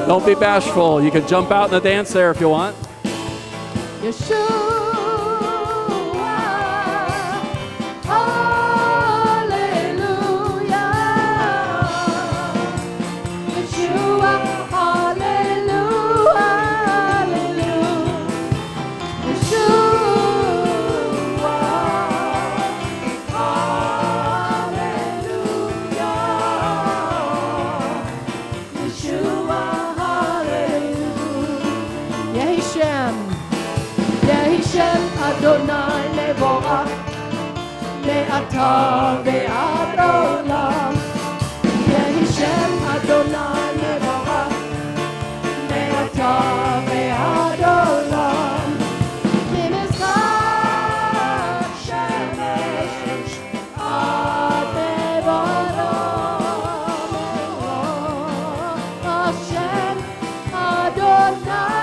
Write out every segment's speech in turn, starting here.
Don't be bashful. You can jump out in the dance there if you want. Yeshua. Adonai Nevoach Me'ata ve'ad olam Yehi Shem Adonai Nevoach Me'ata ve'ad olam Mimizrach shemesh ad nevarim Hashem Adonai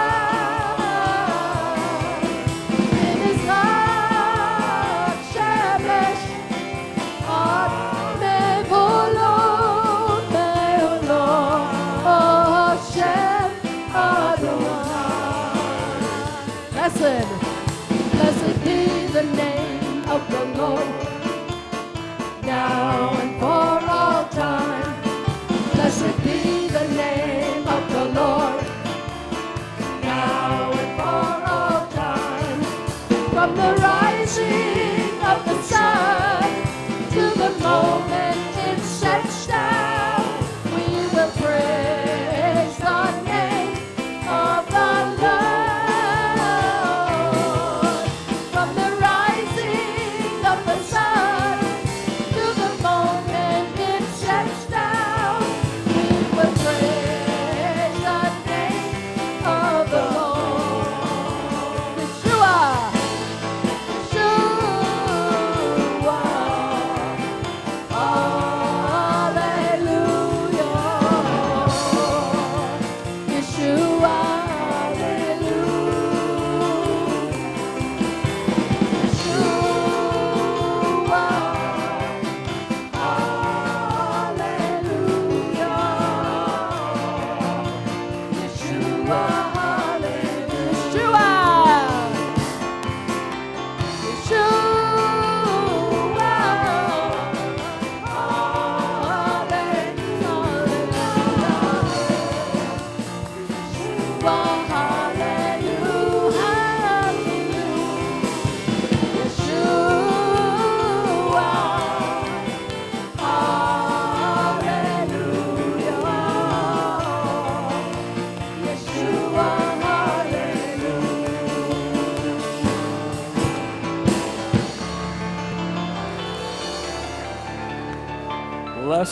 Blessed be the name of the Lord, now and for all time. Blessed be the name of the Lord, now and for all time. From the rising of the sun to the moment it sets down, we will praise the name of the Lord.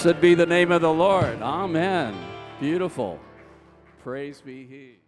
Blessed be the name of the Lord. Amen. Beautiful. Praise be He.